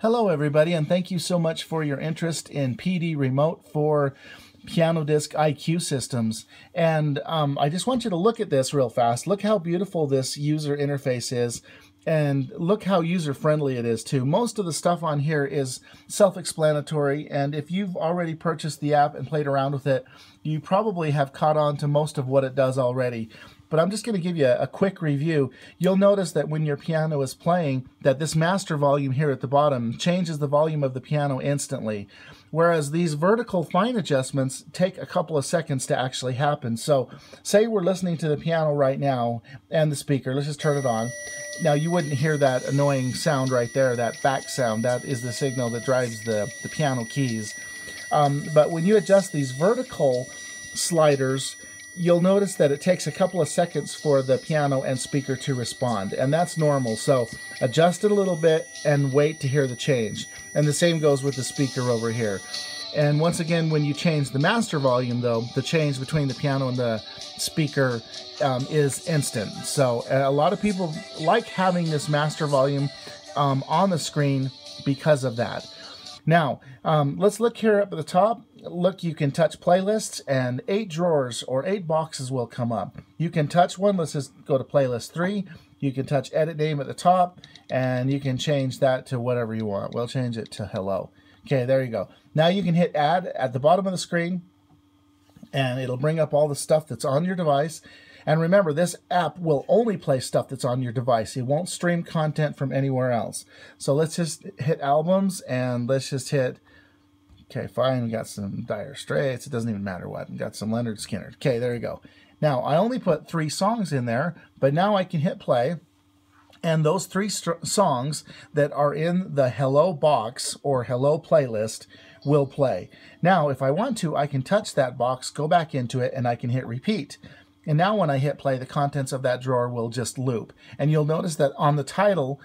Hello everybody, and thank you so much for your interest in PD Remote for Piano Disc IQ systems. And I just want you to look at this real fast. Look how beautiful this user interface is, and look how user-friendly it is too. Most of the stuff on here is self-explanatory, and if you've already purchased the app and played around with it, you probably have caught on to most of what it does already. But I'm just going to give you a quick review. You'll notice that when your piano is playing, that this master volume here at the bottom changes the volume of the piano instantly, whereas these vertical fine adjustments take a couple of seconds to actually happen. So say we're listening to the piano right now and the speaker. Let's just turn it on. Now you wouldn't hear that annoying sound right there, that back sound. That is the signal that drives the piano keys. But when you adjust these vertical sliders, you'll notice that it takes a couple of seconds for the piano and speaker to respond, and that's normal. So adjust it a little bit and wait to hear the change. And the same goes with the speaker over here. And once again, when you change the master volume, though, the change between the piano and the speaker is instant. So a lot of people like having this master volume on the screen because of that. Now, let's look here up at the top. Look, you can touch playlists, and 8 drawers or 8 boxes will come up. You can touch one. Let's just go to playlist 3. You can touch edit name at the top, and you can change that to whatever you want. We'll change it to hello. Okay, there you go. Now you can hit add at the bottom of the screen, and it'll bring up all the stuff that's on your device. And remember, this app will only play stuff that's on your device. It won't stream content from anywhere else. So let's just hit albums, and let's just hit, okay, fine, we got some Dire Straits. It doesn't even matter what. We got some Leonard Skinner. Okay, there you go. Now, I only put 3 songs in there, but now I can hit play, and those 3 songs that are in the hello box or hello playlist will play. Now, if I want to, I can touch that box, go back into it, and I can hit repeat. And now when I hit play, the contents of that drawer will just loop. And you'll notice that on the title,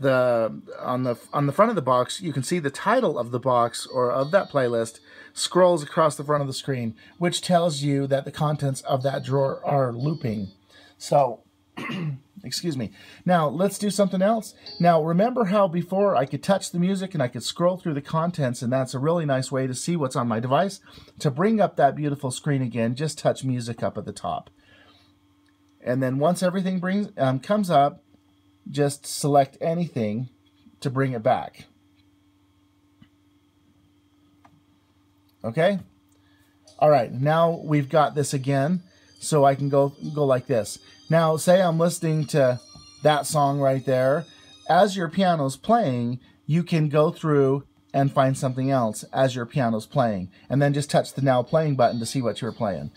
on the front of the box, you can see the title of the box or of that playlist scrolls across the front of the screen, which tells you that the contents of that drawer are looping. So, excuse me. Now, let's do something else. Now, remember how before I could touch the music and I could scroll through the contents, and that's a really nice way to see what's on my device? To bring up that beautiful screen again, just touch music up at the top. And then once everything comes up, just select anything to bring it back. Okay? All right, now we've got this again, so I can go like this. Now, say I'm listening to that song right there. As your piano's playing, you can go through and find something else as your piano's playing, and then just touch the now playing button to see what you're playing.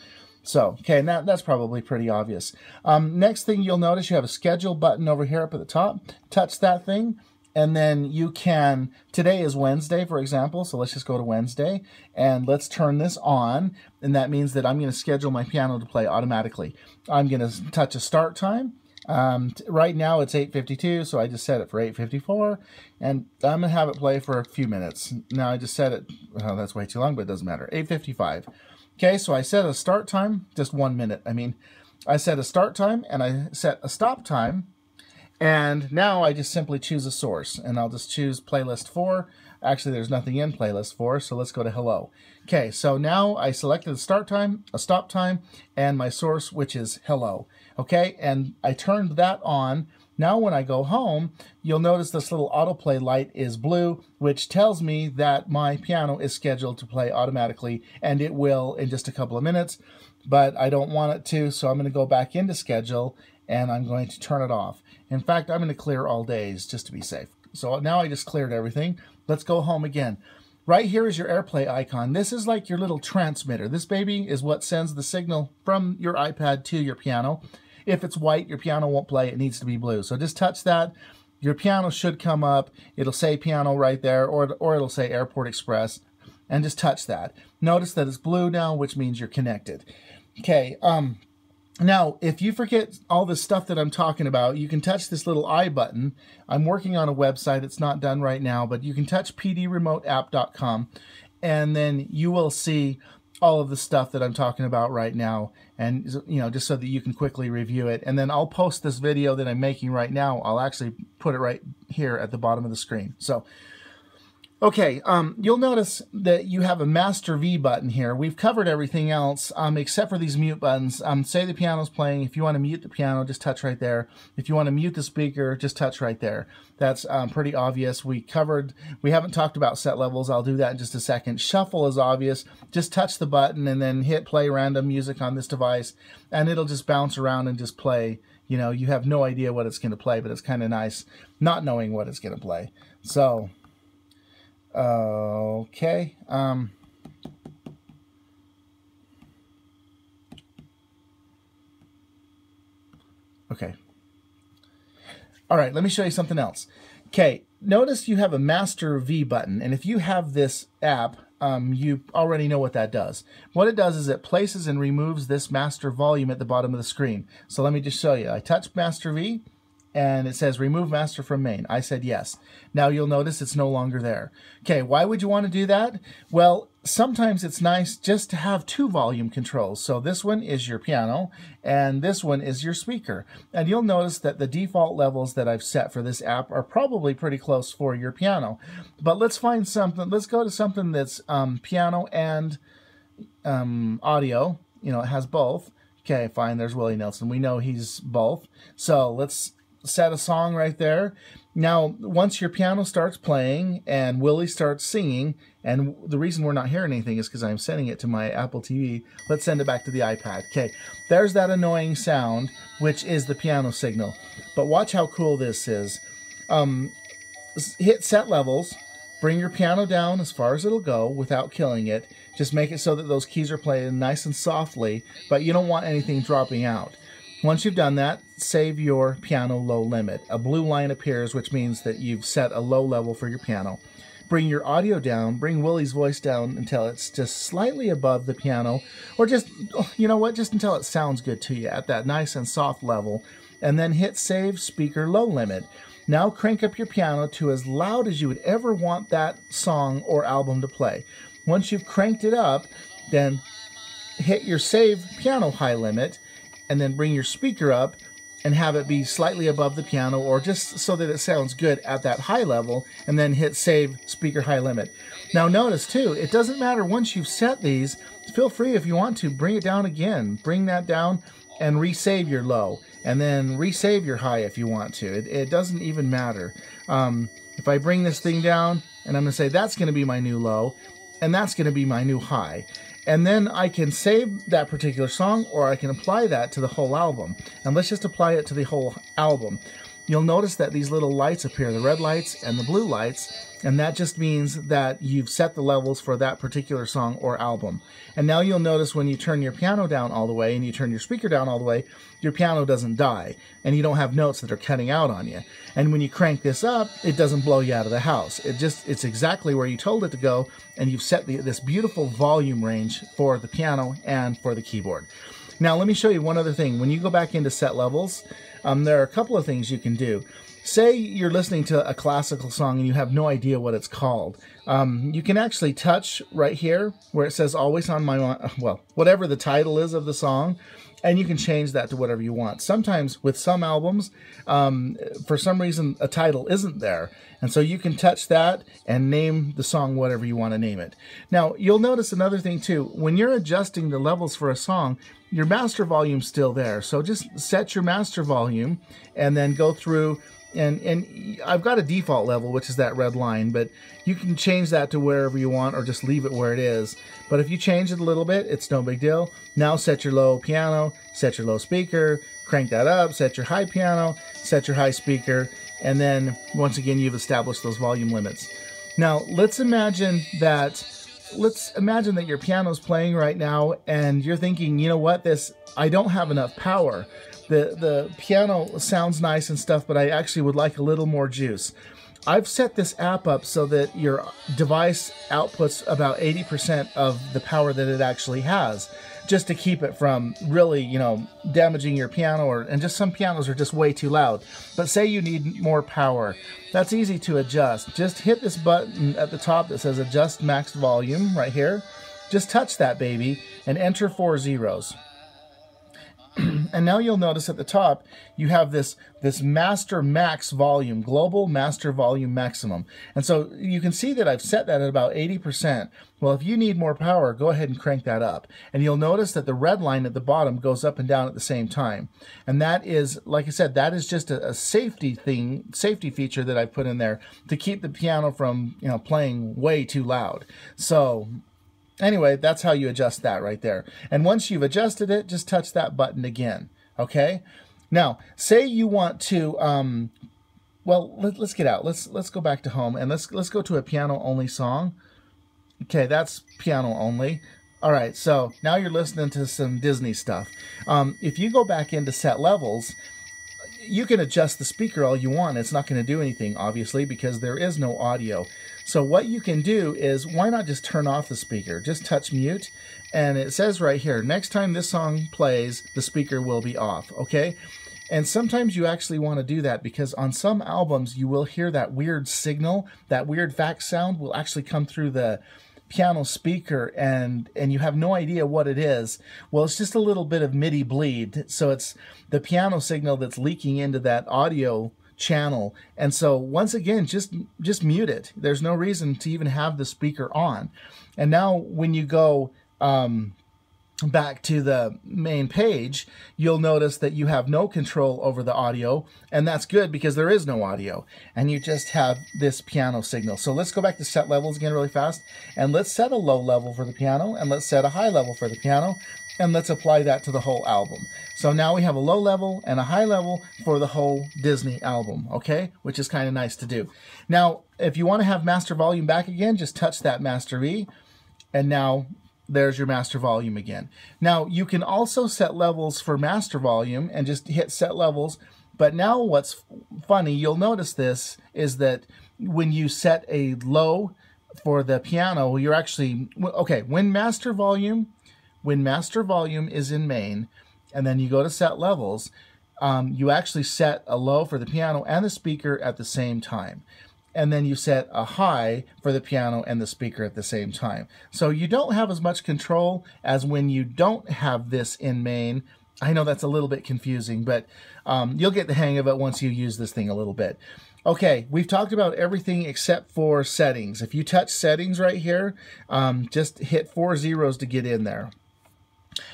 So, okay, and that's probably pretty obvious. Next thing you'll notice, you have a schedule button over here up at the top. Touch that thing, and then you can, today is Wednesday, for example, so let's just go to Wednesday, and let's turn this on, and that means that I'm going to schedule my piano to play automatically. I'm going to touch a start time. Right now it's 8:52, so I just set it for 8:54, and I'm going to have it play for a few minutes. Now I just set it, well, that's way too long, but it doesn't matter, 8:55. Okay, so I set a start time, just 1 minute. I set a start time and I set a stop time, and now I just simply choose a source, and I'll just choose playlist 4. Actually, there's nothing in playlist 4, so let's go to hello. Okay, so now I selected a start time, a stop time, and my source, which is hello. Okay, and I turned that on. Now when I go home, you'll notice this little autoplay light is blue, which tells me that my piano is scheduled to play automatically, and it will in just a couple of minutes, but I don't want it to, so I'm going to go back into schedule, and I'm going to turn it off. In fact, I'm going to clear all days just to be safe. So now I just cleared everything. Let's go home again. Right here is your AirPlay icon. This is like your little transmitter. This baby is what sends the signal from your iPad to your piano. If it's white, your piano won't play. It needs to be blue. So just touch that. Your piano should come up. It'll say piano right there, or it'll say Airport Express, and just touch that. Notice that it's blue now, which means you're connected. Okay, now, if you forget all this stuff that I'm talking about, you can touch this little I button. I'm working on a website. It's not done right now, but you can touch pdremoteapp.com, and then you will see all of the stuff that I'm talking about right now, and just so that you can quickly review it. And then I'll post this video that I'm making right now. I'll actually put it right here at the bottom of the screen. So okay, you'll notice that you have a Master V button here. We've covered everything else except for these mute buttons. Say the piano's playing. If you want to mute the piano, just touch right there. If you want to mute the speaker, just touch right there. That's pretty obvious. We haven't talked about set levels. I'll do that in just a second. Shuffle is obvious. Just touch the button and then hit play random music on this device, and it'll just bounce around and just play. You have no idea what it's going to play, but it's kind of nice not knowing what it's going to play. So okay. Okay. All right, let me show you something else. Okay, notice you have a Master V button, and if you have this app, you already know what that does. What it does is it places and removes this master volume at the bottom of the screen. So let me just show you. I touch Master V, and it says remove master from main. I said yes. Now you'll notice it's no longer there. Okay, why would you want to do that? Well, sometimes it's nice just to have two volume controls. So this one is your piano and this one is your speaker. And you'll notice that the default levels that I've set for this app are probably pretty close for your piano. But let's find something. Let's go to something that's piano and audio. It has both. Okay, fine, there's Willie Nelson. We know he's both. So let's set a song right there. Now, once your piano starts playing and Willie starts singing, and the reason we're not hearing anything is because I'm sending it to my Apple TV. Let's send it back to the iPad. Okay, there's that annoying sound, which is the piano signal. But watch how cool this is. Hit set levels. Bring your piano down as far as it'll go without killing it. Just make it so that those keys are playing nice and softly, but you don't want anything dropping out. Once you've done that, save your piano low limit. A blue line appears, which means that you've set a low level for your piano. Bring your audio down, bring Willie's voice down until it's just slightly above the piano, or just, just until it sounds good to you at that nice and soft level, and then hit save speaker low limit. Now crank up your piano to as loud as you would ever want that song or album to play. Once you've cranked it up, then hit your save piano high limit, and then bring your speaker up and have it be slightly above the piano, or just so that it sounds good at that high level, and then hit save speaker high limit. Now notice too, it doesn't matter once you've set these, feel free if you want to bring it down again. Bring that down and resave your low, and then resave your high if you want to. It doesn't even matter. If I bring this thing down and I'm going to say that's going to be my new low, and that's going to be my new high. And then I can save that particular song, or I can apply that to the whole album. And let's just apply it to the whole album. You'll notice that these little lights appear, the red lights and the blue lights, and that just means that you've set the levels for that particular song or album. And now you'll notice when you turn your piano down all the way and you turn your speaker down all the way, your piano doesn't die, and you don't have notes that are cutting out on you. And when you crank this up, it doesn't blow you out of the house. It's exactly where you told it to go, and you've set this beautiful volume range for the piano and for the keyboard. Now let me show you one other thing. When you go back into set levels, there are a couple of things you can do. Say you're listening to a classical song and you have no idea what it's called. You can actually touch right here where it says always on my mind, well, whatever the title is of the song, and you can change that to whatever you want. Sometimes with some albums, for some reason, a title isn't there. And so you can touch that and name the song whatever you want to name it. Now, you'll notice another thing too. When you're adjusting the levels for a song, your master volume's still there. So just set your master volume and then go through. And I've got a default level, which is that red line, but you can change that to wherever you want or just leave it where it is. But if you change it a little bit, it's no big deal. Now set your low piano, set your low speaker, crank that up, set your high piano, set your high speaker, and then once again you've established those volume limits. Now let's imagine that your piano's playing right now and you're thinking, you know what, I don't have enough power. The piano sounds nice and stuff, but I actually would like a little more juice. I've set this app up so that your device outputs about 80% of the power that it actually has, just to keep it from really, damaging your piano, and just some pianos are just way too loud. But say you need more power. That's easy to adjust. Just hit this button at the top that says adjust max volume right here. just touch that baby and enter 4 zeros. And now you'll notice at the top, you have this master max volume, global master volume maximum. And so you can see that I've set that at about 80%. Well, if you need more power, go ahead and crank that up. And you'll notice that the red line at the bottom goes up and down at the same time. And that is, like I said, that is just a safety feature that I put in there to keep the piano from, playing way too loud. So anyway, that's how you adjust that right there. And once you've adjusted it, just touch that button again, okay? Now, say you want to, well, let's get out. Let's go back to home, and let's go to a piano-only song. Okay, that's piano only. All right, so now you're listening to some Disney stuff. If you go back into set levels, you can adjust the speaker all you want. It's not going to do anything, obviously, because there is no audio. So what you can do is, why not just turn off the speaker? Just touch mute, and it says right here, next time this song plays, the speaker will be off, okay? And sometimes you actually want to do that because on some albums you will hear that weird signal, that weird fax sound will actually come through the piano speaker, and you have no idea what it is. Well, it's just a little bit of MIDI bleed. So it's the piano signal that's leaking into that audio channel. And so once again, just mute it. There's no reason to even have the speaker on. And now when you go back to the main page, you'll notice that you have no control over the audio, and that's good because there is no audio, and you just have this piano signal. So let's go back to set levels again really fast, and let's set a low level for the piano, and let's set a high level for the piano, and let's apply that to the whole album. So now we have a low level and a high level for the whole Disney album, okay? Which is kind of nice to do. Now, if you want to have master volume back again, just touch that master E, and now there's your master volume again. Now, you can also set levels for master volume and just hit set levels. But now what's funny, you'll notice this, is that when you set a low for the piano, you're actually, okay, when master volume is in main, and then you go to set levels, you actually set a low for the piano and the speaker at the same time. And then you set a high for the piano and the speaker at the same time. So you don't have as much control as when you don't have this in main. I know that's a little bit confusing, but you'll get the hang of it once you use this thing a little bit. Okay, we've talked about everything except for settings. If you touch settings right here, just hit 4 zeros to get in there.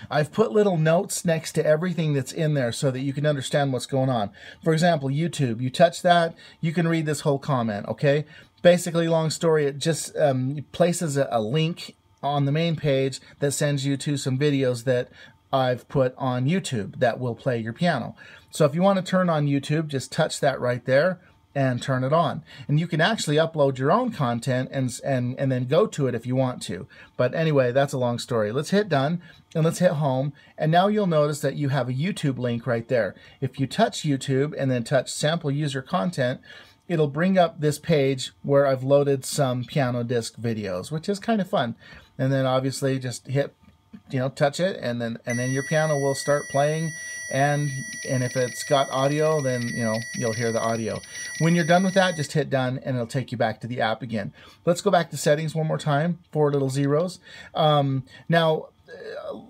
I've put little notes next to everything that's in there so that you can understand what's going on. For example, YouTube, you touch that, you can read this whole comment, okay? Basically, long story, it just places a link on the main page that sends you to some videos that I've put on YouTube that will play your piano. So if you want to turn on YouTube, just touch that right there and turn it on. And you can actually upload your own content and then go to it if you want to. But anyway, that's a long story. Let's hit done and let's hit home. And now you'll notice that you have a YouTube link right there. If you touch YouTube and then touch sample user content, it'll bring up this page where I've loaded some piano disc videos, which is kind of fun. And then obviously just hit, touch it, and then your piano will start playing. And if it's got audio, then you'll hear the audio. When you're done with that, just hit done and it'll take you back to the app again. Let's go back to settings one more time, 4 little zeros. Now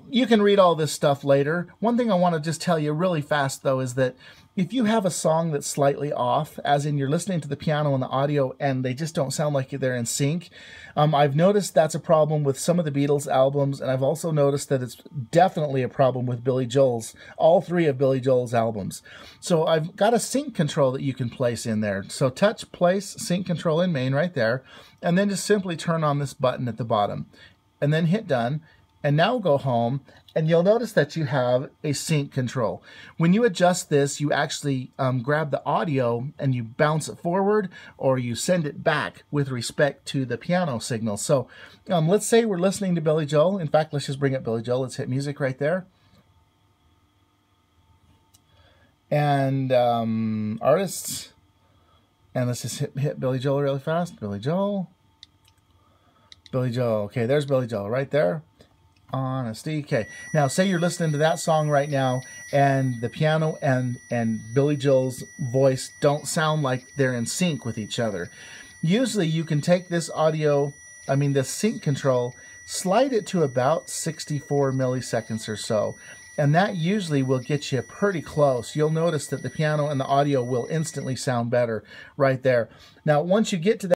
you can read all this stuff later. One thing I want to just tell you really fast though is that if you have a song that's slightly off, as in you're listening to the piano and the audio and they just don't sound like they're in sync, I've noticed that's a problem with some of the Beatles albums, and I've also noticed that it's definitely a problem with Billy Joel's, all 3 of Billy Joel's albums. So I've got a sync control that you can place in there. So touch place sync control in main right there, and then just simply turn on this button at the bottom, and then hit done. And now go home, and you'll notice that you have a sync control. When you adjust this, you actually grab the audio and you bounce it forward, or you send it back with respect to the piano signal. So let's say we're listening to Billy Joel. In fact, let's just bring up Billy Joel. Let's hit music right there. And artists. And let's just hit Billy Joel really fast. Billy Joel. Billy Joel. Okay, there's Billy Joel right there. Honesty. Okay, now say you're listening to that song right now and the piano and Billy Joel's voice don't sound like they're in sync with each other. Usually you can take this audio I mean, the sync control, slide it to about 64 milliseconds or so. And that usually will get you pretty close. You'll notice that the piano and the audio will instantly sound better right there. Now, once you get to that